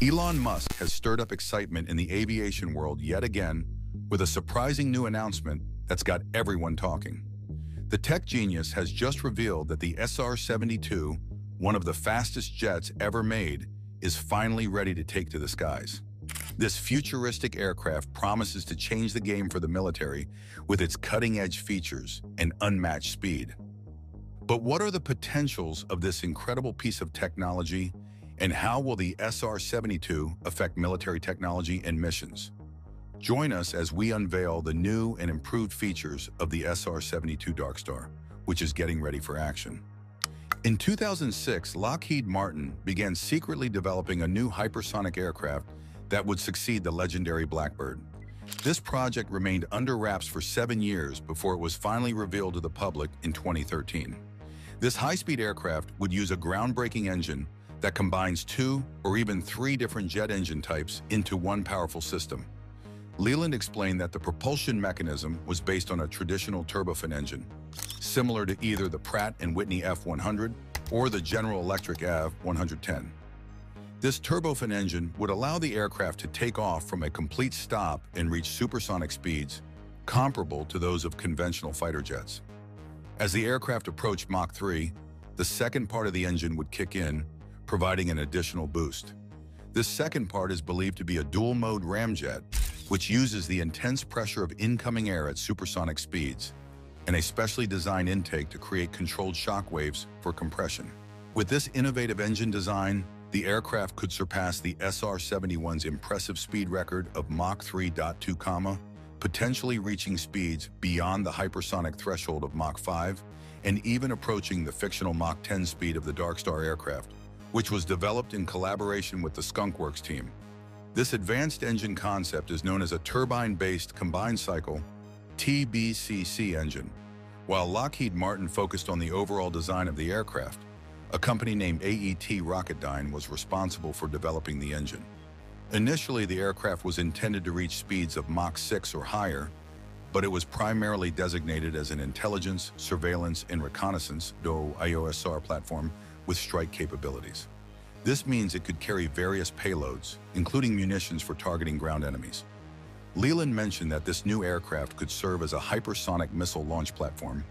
Elon Musk has stirred up excitement in the aviation world yet again with a surprising new announcement that's got everyone talking. The tech genius has just revealed that the SR-72, one of the fastest jets ever made, is finally ready to take to the skies. This futuristic aircraft promises to change the game for the military with its cutting-edge features and unmatched speed. But what are the potentials of this incredible piece of technology, and how will the SR-72 affect military technology and missions? Join us as we unveil the new and improved features of the SR-72 Darkstar, which is getting ready for action. In 2006, Lockheed Martin began secretly developing a new hypersonic aircraft that would succeed the legendary Blackbird. This project remained under wraps for 7 years before it was finally revealed to the public in 2013. This high-speed aircraft would use a groundbreaking engine that combines 2 or even 3 different jet engine types into one powerful system. Leland explained that the propulsion mechanism was based on a traditional turbofan engine, similar to either the Pratt & Whitney F100 or the General Electric AV-110. This turbofan engine would allow the aircraft to take off from a complete stop and reach supersonic speeds comparable to those of conventional fighter jets. As the aircraft approached Mach 3, the second part of the engine would kick in, providing an additional boost. This second part is believed to be a dual-mode ramjet, which uses the intense pressure of incoming air at supersonic speeds and a specially designed intake to create controlled shock waves for compression. With this innovative engine design, the aircraft could surpass the SR-71's impressive speed record of Mach 3.2, potentially reaching speeds beyond the hypersonic threshold of Mach 5 and even approaching the fictional Mach 10 speed of the Darkstar aircraft, which was developed in collaboration with the Skunk Works team. This advanced engine concept is known as a turbine-based combined cycle (TBCC) engine. While Lockheed Martin focused on the overall design of the aircraft, a company named AET Rocketdyne was responsible for developing the engine. Initially, the aircraft was intended to reach speeds of Mach 6 or higher, but it was primarily designated as an intelligence, surveillance, and reconnaissance (IOSR) platform with strike capabilities. This means it could carry various payloads, including munitions for targeting ground enemies. Leland mentioned that this new aircraft could serve as a hypersonic missile launch platform,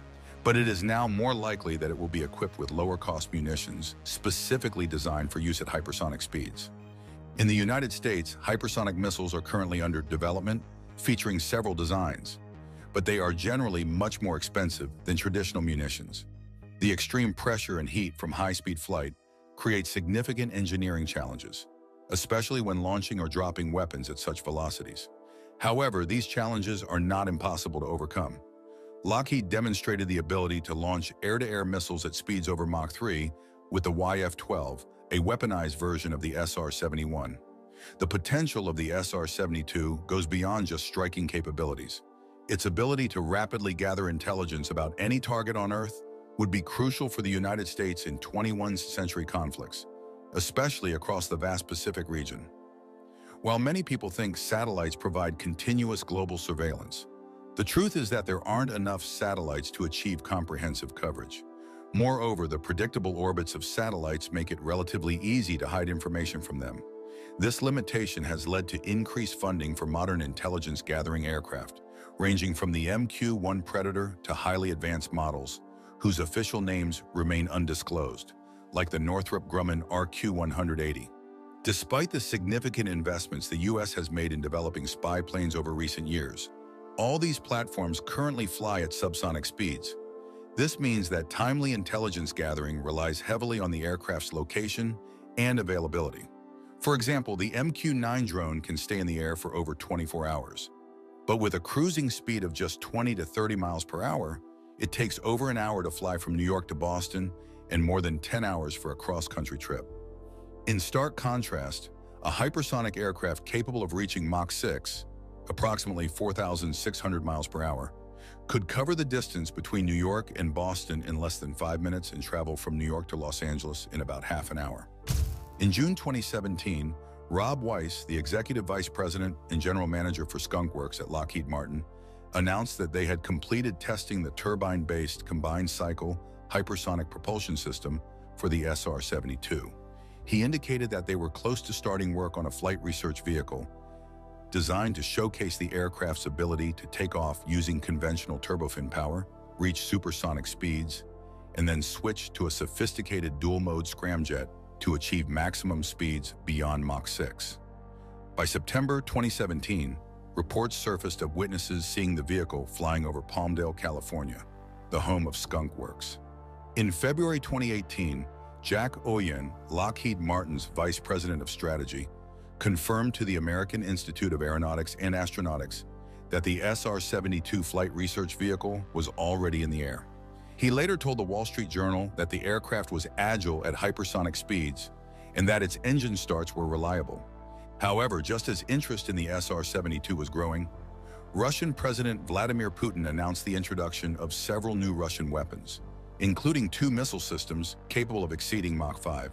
but it is now more likely that it will be equipped with lower-cost munitions specifically designed for use at hypersonic speeds. In the United States, hypersonic missiles are currently under development, featuring several designs, but they are generally much more expensive than traditional munitions. The extreme pressure and heat from high-speed flight create significant engineering challenges, especially when launching or dropping weapons at such velocities. However, these challenges are not impossible to overcome. Lockheed demonstrated the ability to launch air-to-air missiles at speeds over Mach 3 with the YF-12, a weaponized version of the SR-71. The potential of the SR-72 goes beyond just striking capabilities. Its ability to rapidly gather intelligence about any target on Earth would be crucial for the United States in 21st century conflicts, especially across the vast Pacific region. While many people think satellites provide continuous global surveillance, the truth is that there aren't enough satellites to achieve comprehensive coverage. Moreover, the predictable orbits of satellites make it relatively easy to hide information from them. This limitation has led to increased funding for modern intelligence-gathering aircraft, ranging from the MQ-1 Predator to highly advanced models, whose official names remain undisclosed, like the Northrop Grumman RQ-180. Despite the significant investments the U.S. has made in developing spy planes over recent years, all these platforms currently fly at subsonic speeds. This means that timely intelligence gathering relies heavily on the aircraft's location and availability. For example, the MQ-9 drone can stay in the air for over 24 hours. But with a cruising speed of just 20 to 30 miles per hour, it takes over an hour to fly from New York to Boston and more than 10 hours for a cross-country trip. In stark contrast, a hypersonic aircraft capable of reaching Mach 6, approximately 4,600 miles per hour, could cover the distance between New York and Boston in less than 5 minutes and travel from New York to Los Angeles in about half an hour. In June 2017, Rob Weiss, the Executive Vice President and General Manager for Skunk Works at Lockheed Martin, announced that they had completed testing the turbine-based combined cycle hypersonic propulsion system for the SR-72. He indicated that they were close to starting work on a flight research vehicle designed to showcase the aircraft's ability to take off using conventional turbofan power, reach supersonic speeds, and then switch to a sophisticated dual-mode scramjet to achieve maximum speeds beyond Mach 6. By September 2017, reports surfaced of witnesses seeing the vehicle flying over Palmdale, California, the home of Skunk Works. In February 2018, Jack Oyen, Lockheed Martin's Vice President of Strategy, confirmed to the American Institute of Aeronautics and Astronautics that the SR-72 flight research vehicle was already in the air. He later told the Wall Street Journal that the aircraft was agile at hypersonic speeds and that its engine starts were reliable. However, just as interest in the SR-72 was growing, Russian President Vladimir Putin announced the introduction of several new Russian weapons, including 2 missile systems capable of exceeding Mach 5.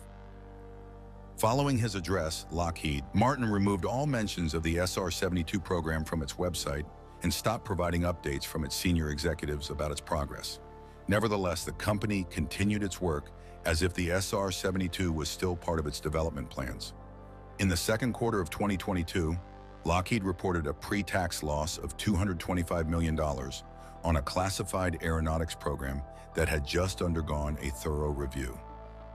Following his address, Lockheed Martin removed all mentions of the SR-72 program from its website and stopped providing updates from its senior executives about its progress. Nevertheless, the company continued its work as if the SR-72 was still part of its development plans. In the second quarter of 2022, Lockheed reported a pre-tax loss of $225 million on a classified aeronautics program that had just undergone a thorough review.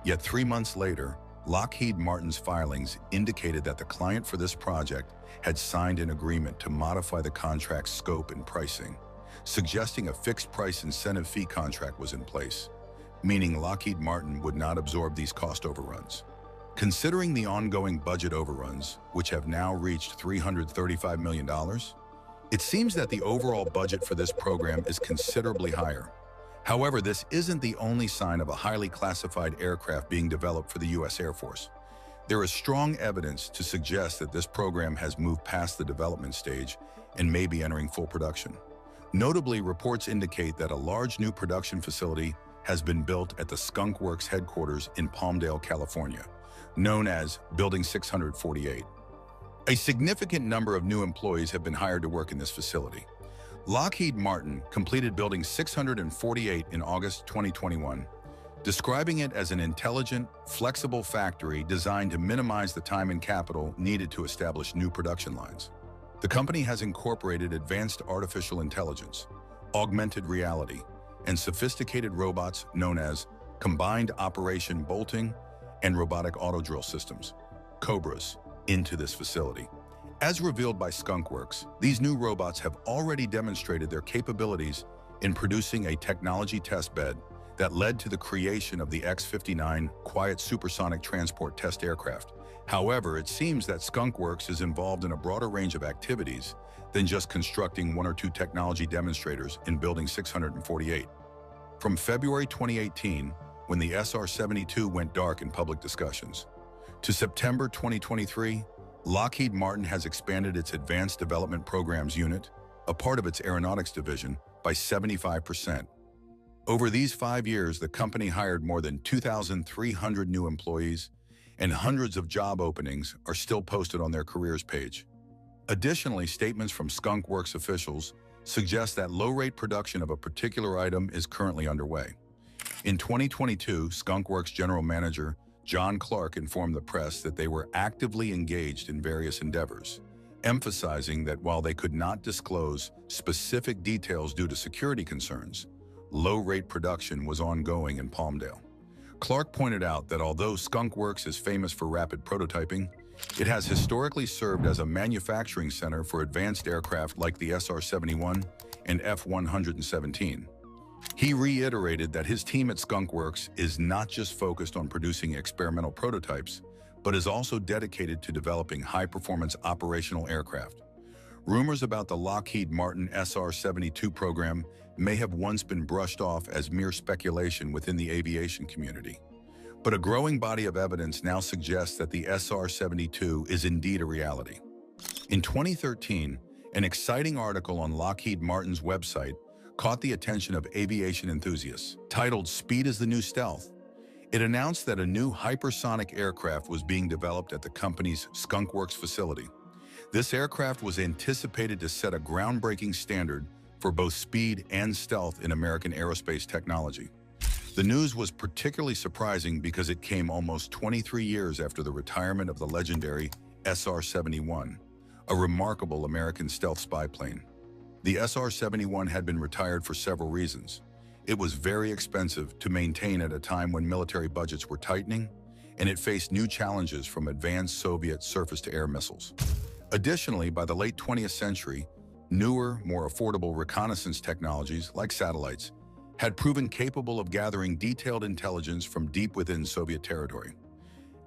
Yet 3 months later, Lockheed Martin's filings indicated that the client for this project had signed an agreement to modify the contract's scope and pricing, suggesting a fixed-price incentive fee contract was in place, meaning Lockheed Martin would not absorb these cost overruns. Considering the ongoing budget overruns, which have now reached $335 million, it seems that the overall budget for this program is considerably higher. However, this isn't the only sign of a highly classified aircraft being developed for the U.S. Air Force. There is strong evidence to suggest that this program has moved past the development stage and may be entering full production. Notably, reports indicate that a large new production facility has been built at the Skunk Works headquarters in Palmdale, California, known as Building 648. A significant number of new employees have been hired to work in this facility. Lockheed Martin completed Building 648 in August 2021, describing it as an intelligent, flexible factory designed to minimize the time and capital needed to establish new production lines. The company has incorporated advanced artificial intelligence, augmented reality, and sophisticated robots known as Combined Operation Bolting and Robotic Auto Drill Systems, COBRAs, into this facility. As revealed by Skunk Works, these new robots have already demonstrated their capabilities in producing a technology test bed that led to the creation of the X-59 quiet supersonic transport test aircraft. However, it seems that Skunk Works is involved in a broader range of activities than just constructing 1 or 2 technology demonstrators in Building 648. From February 2018, when the SR-72 went dark in public discussions, to September 2023, Lockheed Martin has expanded its Advanced Development Programs Unit, a part of its aeronautics division, by 75%. Over these 5 years, the company hired more than 2,300 new employees, and hundreds of job openings are still posted on their careers page. Additionally, statements from Skunk Works officials suggest that low-rate production of a particular item is currently underway. In 2022, Skunk Works General Manager John Clark informed the press that they were actively engaged in various endeavors, emphasizing that while they could not disclose specific details due to security concerns, low-rate production was ongoing in Palmdale. Clark pointed out that although Skunk Works is famous for rapid prototyping, it has historically served as a manufacturing center for advanced aircraft like the SR-71 and F-117. He reiterated that his team at Skunk Works is not just focused on producing experimental prototypes, but is also dedicated to developing high-performance operational aircraft. Rumors about the Lockheed Martin SR-72 program may have once been brushed off as mere speculation within the aviation community. But a growing body of evidence now suggests that the SR-72 is indeed a reality. In 2013, an exciting article on Lockheed Martin's website caught the attention of aviation enthusiasts. Titled "Speed is the New Stealth," it announced that a new hypersonic aircraft was being developed at the company's Skunk Works facility. This aircraft was anticipated to set a groundbreaking standard for both speed and stealth in American aerospace technology. The news was particularly surprising because it came almost 23 years after the retirement of the legendary SR-71, a remarkable American stealth spy plane. The SR-71 had been retired for several reasons. It was very expensive to maintain at a time when military budgets were tightening, and it faced new challenges from advanced Soviet surface-to-air missiles. Additionally, by the late 20th century, newer, more affordable reconnaissance technologies, like satellites, had proven capable of gathering detailed intelligence from deep within Soviet territory.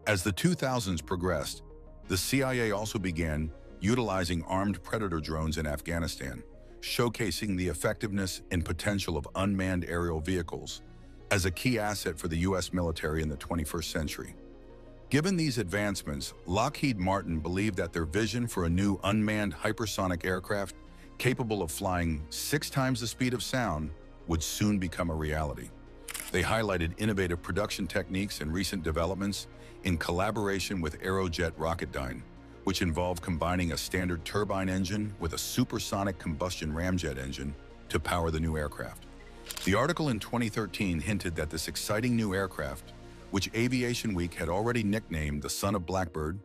As the 2000s progressed, the CIA also began utilizing armed predator drones in Afghanistan, showcasing the effectiveness and potential of unmanned aerial vehicles as a key asset for the U.S. military in the 21st century. Given these advancements, Lockheed Martin believed that their vision for a new unmanned hypersonic aircraft capable of flying 6 times the speed of sound would soon become a reality. They highlighted innovative production techniques and recent developments in collaboration with Aerojet Rocketdyne, which involved combining a standard turbine engine with a supersonic combustion ramjet engine to power the new aircraft. The article in 2013 hinted that this exciting new aircraft, which Aviation Week had already nicknamed the Son of Blackbird,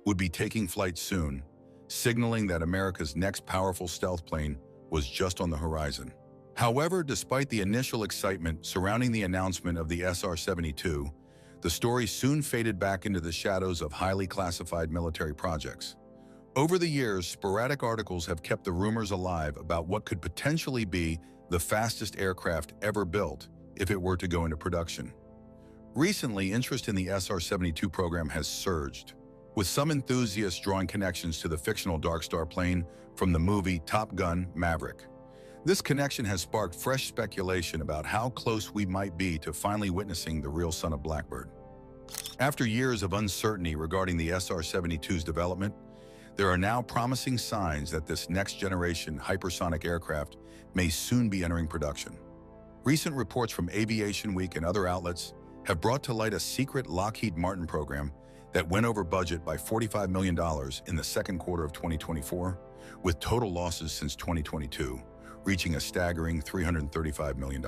would be taking flight soon, signaling that America's next powerful stealth plane was just on the horizon. However, despite the initial excitement surrounding the announcement of the SR-72, the story soon faded back into the shadows of highly classified military projects. Over the years, sporadic articles have kept the rumors alive about what could potentially be the fastest aircraft ever built if it were to go into production. Recently, interest in the SR-72 program has surged, with some enthusiasts drawing connections to the fictional Darkstar plane from the movie Top Gun: Maverick. This connection has sparked fresh speculation about how close we might be to finally witnessing the real Son of Blackbird. After years of uncertainty regarding the SR-72's development, there are now promising signs that this next-generation hypersonic aircraft may soon be entering production. Recent reports from Aviation Week and other outlets have brought to light a secret Lockheed Martin program that went over budget by $45 million in the second quarter of 2024, with total losses since 2022 reaching a staggering $335 million.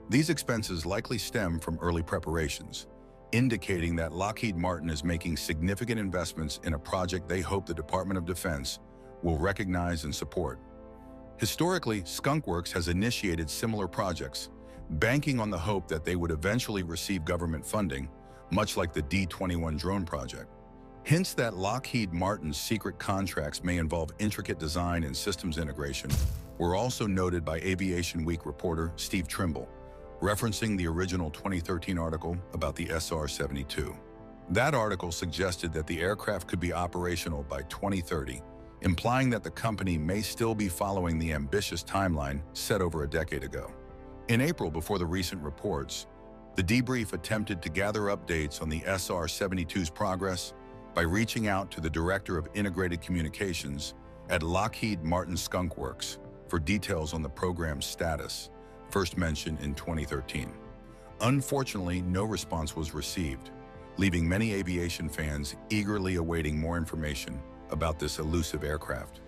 These expenses likely stem from early preparations, indicating that Lockheed Martin is making significant investments in a project they hope the Department of Defense will recognize and support. Historically, Skunk Works has initiated similar projects, banking on the hope that they would eventually receive government funding, much like the D-21 drone project. Hints that Lockheed Martin's secret contracts may involve intricate design and systems integration were also noted by Aviation Week reporter Steve Trimble, referencing the original 2013 article about the SR-72. That article suggested that the aircraft could be operational by 2030, implying that the company may still be following the ambitious timeline set over a decade ago. In April, before the recent reports, the debrief attempted to gather updates on the SR-72's progress by reaching out to the Director of Integrated Communications at Lockheed Martin Skunk Works for details on the program's status, first mentioned in 2013. Unfortunately, no response was received, leaving many aviation fans eagerly awaiting more information about this elusive aircraft.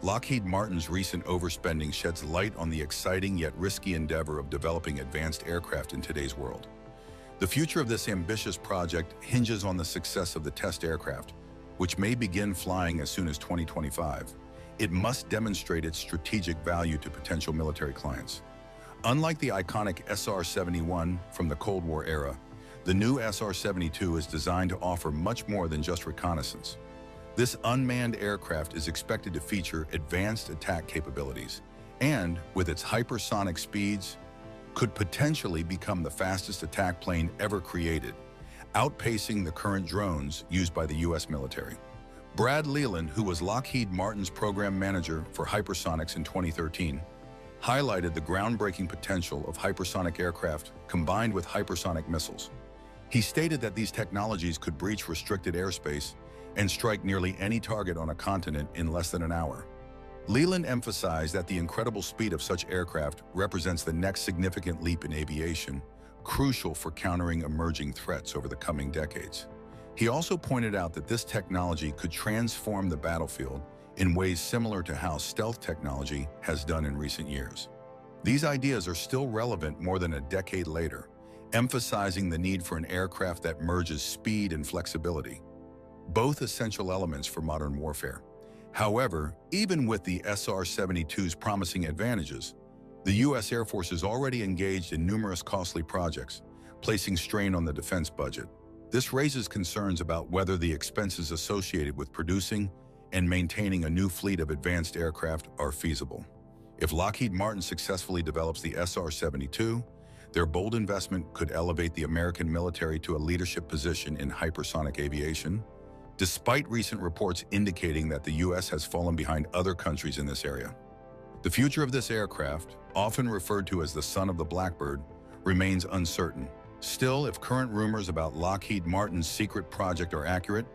Lockheed Martin's recent overspending sheds light on the exciting yet risky endeavor of developing advanced aircraft in today's world. The future of this ambitious project hinges on the success of the test aircraft, which may begin flying as soon as 2025. It must demonstrate its strategic value to potential military clients. Unlike the iconic SR-71 from the Cold War era, the new SR-72 is designed to offer much more than just reconnaissance. This unmanned aircraft is expected to feature advanced attack capabilities and, with its hypersonic speeds, could potentially become the fastest attack plane ever created, outpacing the current drones used by the U.S. military. Brad Leland, who was Lockheed Martin's program manager for hypersonics in 2013, highlighted the groundbreaking potential of hypersonic aircraft combined with hypersonic missiles. He stated that these technologies could breach restricted airspace and strike nearly any target on a continent in less than an hour. Leland emphasized that the incredible speed of such aircraft represents the next significant leap in aviation, crucial for countering emerging threats over the coming decades. He also pointed out that this technology could transform the battlefield in ways similar to how stealth technology has done in recent years. These ideas are still relevant more than a decade later, emphasizing the need for an aircraft that merges speed and flexibility, both essential elements for modern warfare. However, even with the SR-72's promising advantages, the U.S. Air Force is already engaged in numerous costly projects, placing strain on the defense budget. This raises concerns about whether the expenses associated with producing and maintaining a new fleet of advanced aircraft are feasible. If Lockheed Martin successfully develops the SR-72, their bold investment could elevate the American military to a leadership position in hypersonic aviation, despite recent reports indicating that the U.S. has fallen behind other countries in this area. The future of this aircraft, often referred to as the son of the Blackbird, remains uncertain. Still, if current rumors about Lockheed Martin's secret project are accurate,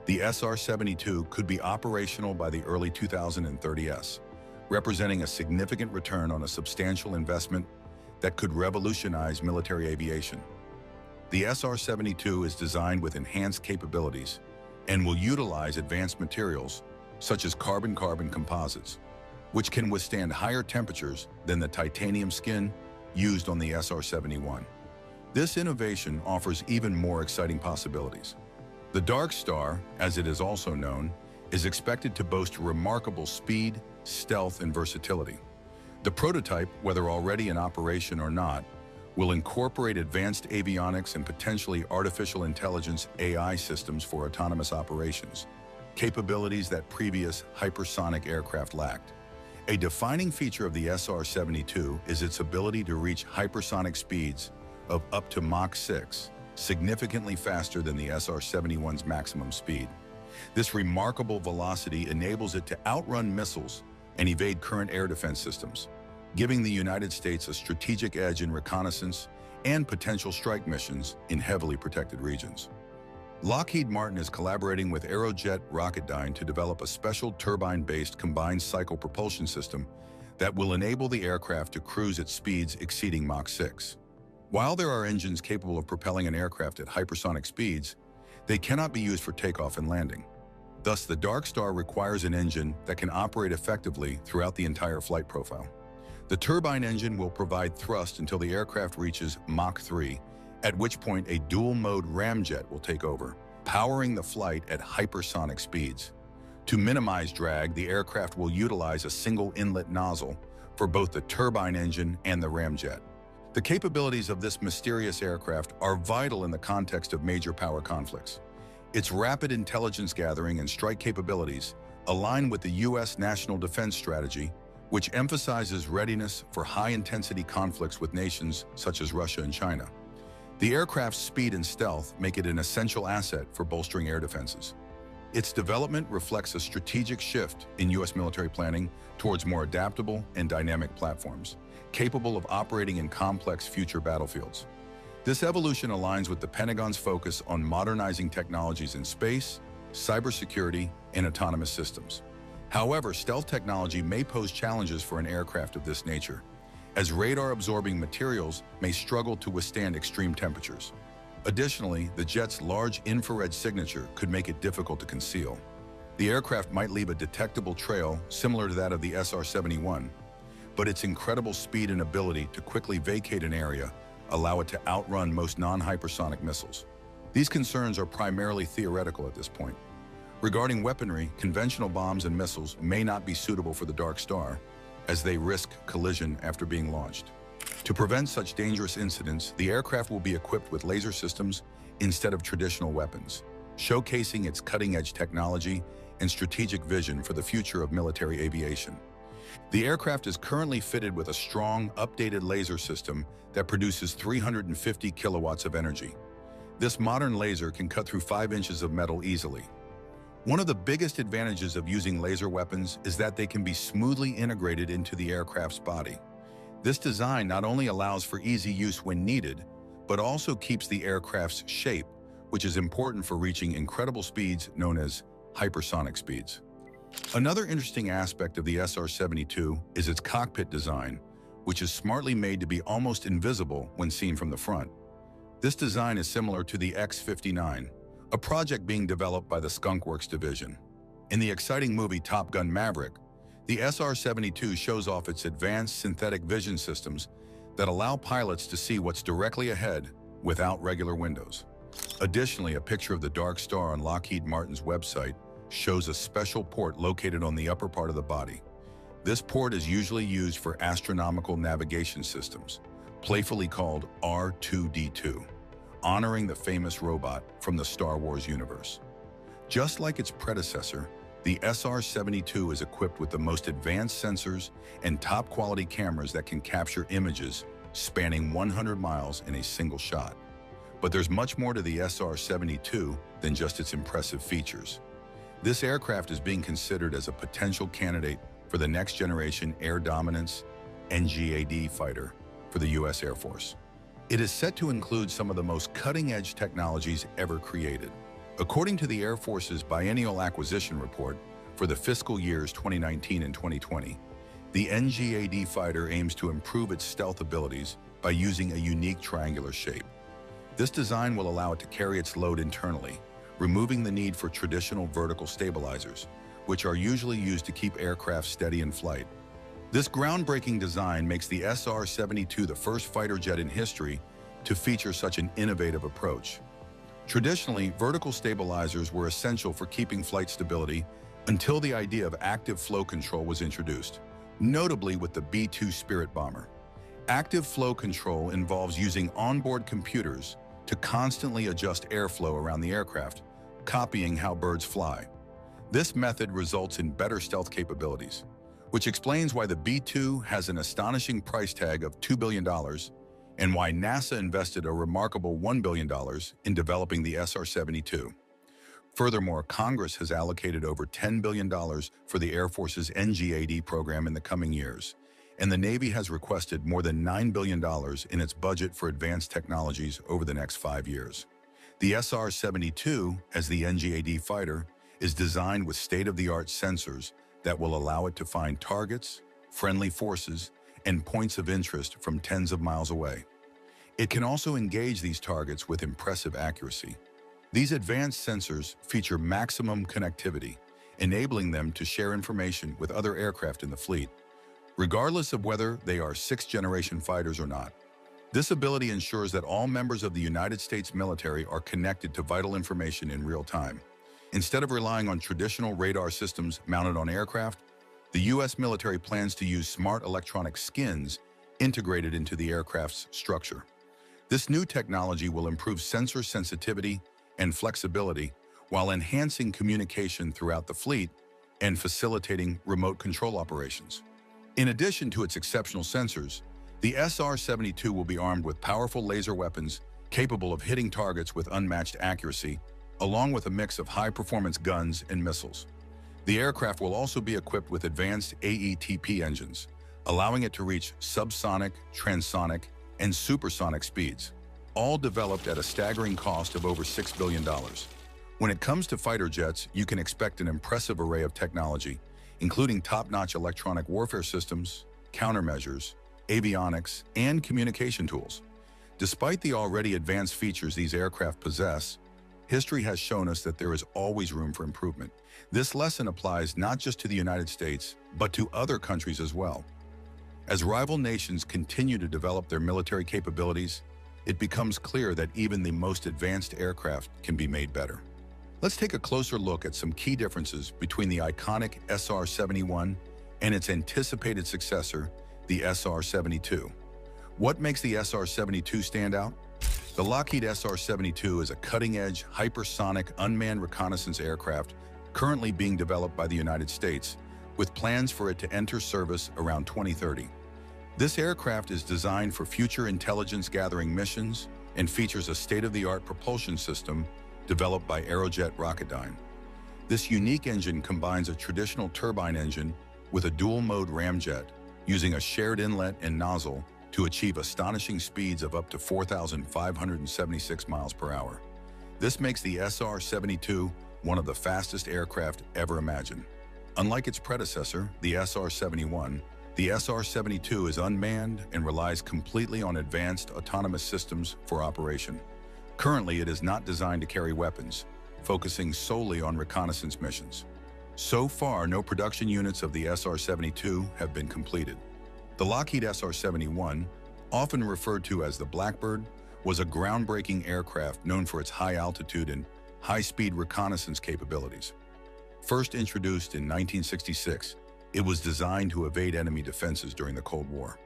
the SR-72 could be operational by the early 2030s, representing a significant return on a substantial investment that could revolutionize military aviation. The SR-72 is designed with enhanced capabilities and will utilize advanced materials such as carbon-carbon composites, which can withstand higher temperatures than the titanium skin used on the SR-71. This innovation offers even more exciting possibilities. The Darkstar, as it is also known, is expected to boast remarkable speed, stealth, and versatility. The prototype, whether already in operation or not, will incorporate advanced avionics and potentially artificial intelligence AI systems for autonomous operations, capabilities that previous hypersonic aircraft lacked. A defining feature of the SR-72 is its ability to reach hypersonic speeds of up to Mach 6, significantly faster than the SR-71's maximum speed. This remarkable velocity enables it to outrun missiles and evade current air defense systems, giving the United States a strategic edge in reconnaissance and potential strike missions in heavily protected regions. Lockheed Martin is collaborating with Aerojet Rocketdyne to develop a special turbine-based combined cycle propulsion system that will enable the aircraft to cruise at speeds exceeding Mach 6. While there are engines capable of propelling an aircraft at hypersonic speeds, they cannot be used for takeoff and landing. Thus, the Darkstar requires an engine that can operate effectively throughout the entire flight profile. The turbine engine will provide thrust until the aircraft reaches Mach 3, at which point a dual-mode ramjet will take over, powering the flight at hypersonic speeds. To minimize drag, the aircraft will utilize a single inlet nozzle for both the turbine engine and the ramjet. The capabilities of this mysterious aircraft are vital in the context of major power conflicts. Its rapid intelligence gathering and strike capabilities align with the U.S. national defense strategy, which emphasizes readiness for high-intensity conflicts with nations such as Russia and China. The aircraft's speed and stealth make it an essential asset for bolstering air defenses. Its development reflects a strategic shift in U.S. military planning towards more adaptable and dynamic platforms, capable of operating in complex future battlefields. This evolution aligns with the Pentagon's focus on modernizing technologies in space, cybersecurity, and autonomous systems. However, stealth technology may pose challenges for an aircraft of this nature, as radar-absorbing materials may struggle to withstand extreme temperatures. Additionally, the jet's large infrared signature could make it difficult to conceal. The aircraft might leave a detectable trail similar to that of the SR-71, but its incredible speed and ability to quickly vacate an area allow it to outrun most non-hypersonic missiles. These concerns are primarily theoretical at this point. Regarding weaponry, conventional bombs and missiles may not be suitable for the Darkstar, as they risk collision after being launched. To prevent such dangerous incidents, the aircraft will be equipped with laser systems instead of traditional weapons, showcasing its cutting-edge technology and strategic vision for the future of military aviation. The aircraft is currently fitted with a strong, updated laser system that produces 350 kilowatts of energy. This modern laser can cut through 5 inches of metal easily. One of the biggest advantages of using laser weapons is that they can be smoothly integrated into the aircraft's body. This design not only allows for easy use when needed, but also keeps the aircraft's shape, which is important for reaching incredible speeds known as hypersonic speeds. Another interesting aspect of the SR-72 is its cockpit design, which is smartly made to be almost invisible when seen from the front. This design is similar to the X-59, a project being developed by the Skunk Works division. In the exciting movie Top Gun Maverick, The SR-72 shows off its advanced synthetic vision systems that allow pilots to see what's directly ahead without regular windows. Additionally, a picture of the Darkstar on Lockheed Martin's website shows a special port located on the upper part of the body. This port is usually used for astronomical navigation systems, playfully called R2-D2, honoring the famous robot from the Star Wars universe. Just like its predecessor, the SR-72 is equipped with the most advanced sensors and top-quality cameras that can capture images spanning 100 miles in a single shot. But there's much more to the SR-72 than just its impressive features. This aircraft is being considered as a potential candidate for the next-generation air dominance NGAD fighter for the U.S. Air Force. It is set to include some of the most cutting-edge technologies ever created. According to the Air Force's biennial acquisition report for the fiscal years 2019 and 2020, the NGAD fighter aims to improve its stealth abilities by using a unique triangular shape. This design will allow it to carry its load internally, removing the need for traditional vertical stabilizers, which are usually used to keep aircraft steady in flight. This groundbreaking design makes the SR-72 the first fighter jet in history to feature such an innovative approach. Traditionally, vertical stabilizers were essential for keeping flight stability until the idea of active flow control was introduced, notably with the B-2 Spirit bomber. Active flow control involves using onboard computers to constantly adjust airflow around the aircraft, copying how birds fly. This method results in better stealth capabilities, which explains why the B-2 has an astonishing price tag of $2 billion and why NASA invested a remarkable $1 billion in developing the SR-72. Furthermore, Congress has allocated over $10 billion for the Air Force's NGAD program in the coming years, and the Navy has requested more than $9 billion in its budget for advanced technologies over the next 5 years. The SR-72, as the NGAD fighter, is designed with state-of-the-art sensors that will allow it to find targets, friendly forces, and points of interest from tens of miles away. It can also engage these targets with impressive accuracy. These advanced sensors feature maximum connectivity, enabling them to share information with other aircraft in the fleet, regardless of whether they are sixth-generation fighters or not. This ability ensures that all members of the United States military are connected to vital information in real time. Instead of relying on traditional radar systems mounted on aircraft, the U.S. military plans to use smart electronic skins integrated into the aircraft's structure. This new technology will improve sensor sensitivity and flexibility while enhancing communication throughout the fleet and facilitating remote control operations. In addition to its exceptional sensors, the SR-72 will be armed with powerful laser weapons capable of hitting targets with unmatched accuracy, along with a mix of high-performance guns and missiles. The aircraft will also be equipped with advanced AETP engines, allowing it to reach subsonic, transonic, and supersonic speeds, all developed at a staggering cost of over $6 billion. When it comes to fighter jets, you can expect an impressive array of technology, including top-notch electronic warfare systems, countermeasures, avionics, and communication tools. Despite the already advanced features these aircraft possess, history has shown us that there is always room for improvement. This lesson applies not just to the United States, but to other countries as well. As rival nations continue to develop their military capabilities, it becomes clear that even the most advanced aircraft can be made better. Let's take a closer look at some key differences between the iconic SR-71 and its anticipated successor, the SR-72. What makes the SR-72 stand out? The Lockheed SR-72 is a cutting-edge, hypersonic, unmanned reconnaissance aircraft currently being developed by the United States, with plans for it to enter service around 2030. This aircraft is designed for future intelligence-gathering missions and features a state-of-the-art propulsion system developed by Aerojet Rocketdyne. This unique engine combines a traditional turbine engine with a dual-mode ramjet, using a shared inlet and nozzle to achieve astonishing speeds of up to 4,576 miles per hour. This makes the SR-72 one of the fastest aircraft ever imagined. Unlike its predecessor, the SR-71, the SR-72 is unmanned and relies completely on advanced autonomous systems for operation. Currently, it is not designed to carry weapons, focusing solely on reconnaissance missions. So far, no production units of the SR-72 have been completed. The Lockheed SR-71, often referred to as the Blackbird, was a groundbreaking aircraft known for its high altitude and high-speed reconnaissance capabilities. First introduced in 1966, it was designed to evade enemy defenses during the Cold War.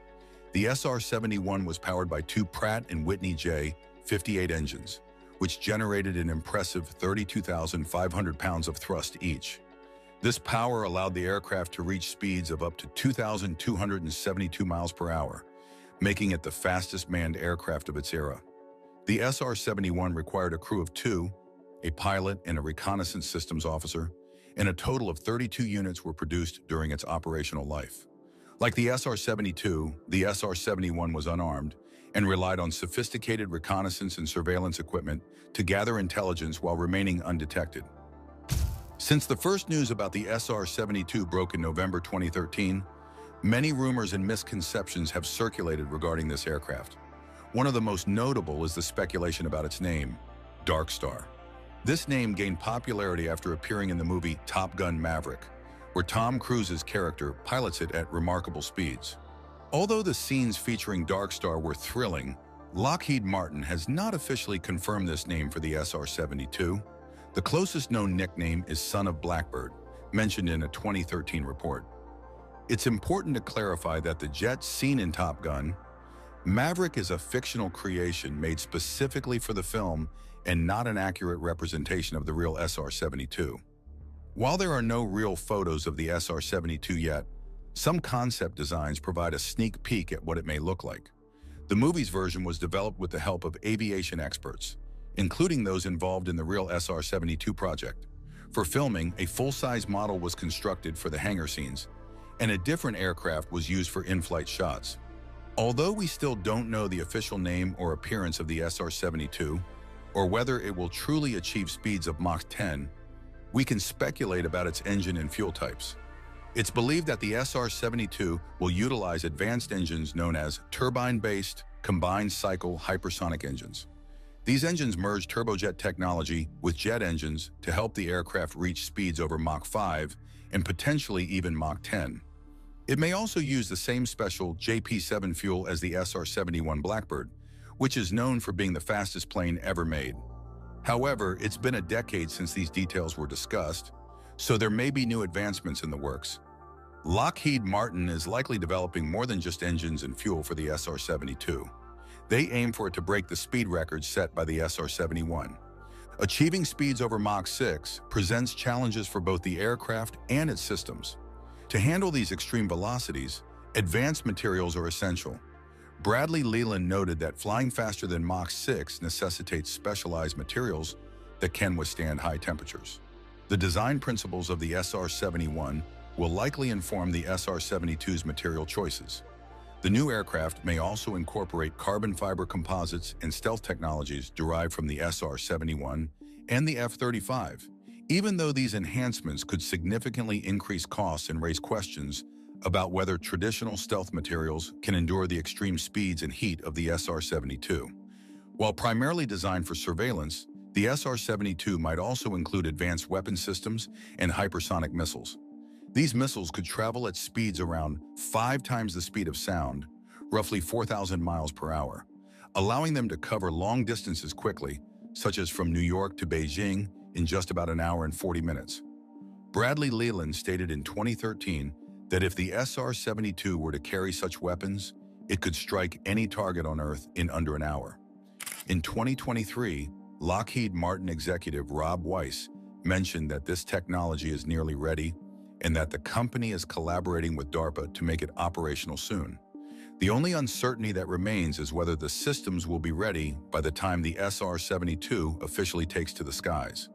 The SR-71 was powered by two Pratt & Whitney J58 engines, which generated an impressive 32,500 pounds of thrust each. This power allowed the aircraft to reach speeds of up to 2,272 miles per hour, making it the fastest manned aircraft of its era. The SR-71 required a crew of two, a pilot and a reconnaissance systems officer, and a total of 32 units were produced during its operational life. Like the SR-72, the SR-71 was unarmed and relied on sophisticated reconnaissance and surveillance equipment to gather intelligence while remaining undetected. Since the first news about the SR-72 broke in November 2013, many rumors and misconceptions have circulated regarding this aircraft. One of the most notable is the speculation about its name, Darkstar. This name gained popularity after appearing in the movie Top Gun: Maverick, where Tom Cruise's character pilots it at remarkable speeds. Although the scenes featuring Darkstar were thrilling, Lockheed Martin has not officially confirmed this name for the SR-72. The closest known nickname is Son of Blackbird, mentioned in a 2013 report. It's important to clarify that the jet seen in Top Gun, Maverick is a fictional creation made specifically for the film and not an accurate representation of the real SR-72. While there are no real photos of the SR-72 yet, some concept designs provide a sneak peek at what it may look like. The movie's version was developed with the help of aviation experts, including those involved in the real SR-72 project. For filming, a full-size model was constructed for the hangar scenes, and a different aircraft was used for in-flight shots. Although we still don't know the official name or appearance of the SR-72, or whether it will truly achieve speeds of Mach 10, we can speculate about its engine and fuel types. It's believed that the SR-72 will utilize advanced engines known as turbine-based, combined-cycle hypersonic engines. These engines merge turbojet technology with jet engines to help the aircraft reach speeds over Mach 5 and potentially even Mach 10. It may also use the same special JP7 fuel as the SR-71 Blackbird, which is known for being the fastest plane ever made. However, it's been a decade since these details were discussed, so there may be new advancements in the works. Lockheed Martin is likely developing more than just engines and fuel for the SR-72. They aim for it to break the speed records set by the SR-71. Achieving speeds over Mach 6 presents challenges for both the aircraft and its systems. To handle these extreme velocities, advanced materials are essential. Bradley Leland noted that flying faster than Mach 6 necessitates specialized materials that can withstand high temperatures. The design principles of the SR-71 will likely inform the SR-72's material choices. The new aircraft may also incorporate carbon fiber composites and stealth technologies derived from the SR-71 and the F-35, even though these enhancements could significantly increase costs and raise questions about whether traditional stealth materials can endure the extreme speeds and heat of the SR-72. While primarily designed for surveillance, the SR-72 might also include advanced weapon systems and hypersonic missiles. These missiles could travel at speeds around 5 times the speed of sound, roughly 4,000 miles per hour, allowing them to cover long distances quickly, such as from New York to Beijing in just about an hour and 40 minutes. Bradley Leland stated in 2013 that if the SR-72 were to carry such weapons, it could strike any target on Earth in under an hour. In 2023, Lockheed Martin executive Rob Weiss mentioned that this technology is nearly ready and that the company is collaborating with DARPA to make it operational soon. The only uncertainty that remains is whether the systems will be ready by the time the SR-72 officially takes to the skies.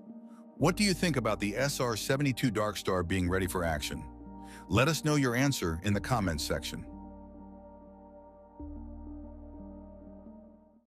What do you think about the SR-72 Darkstar being ready for action? Let us know your answer in the comments section.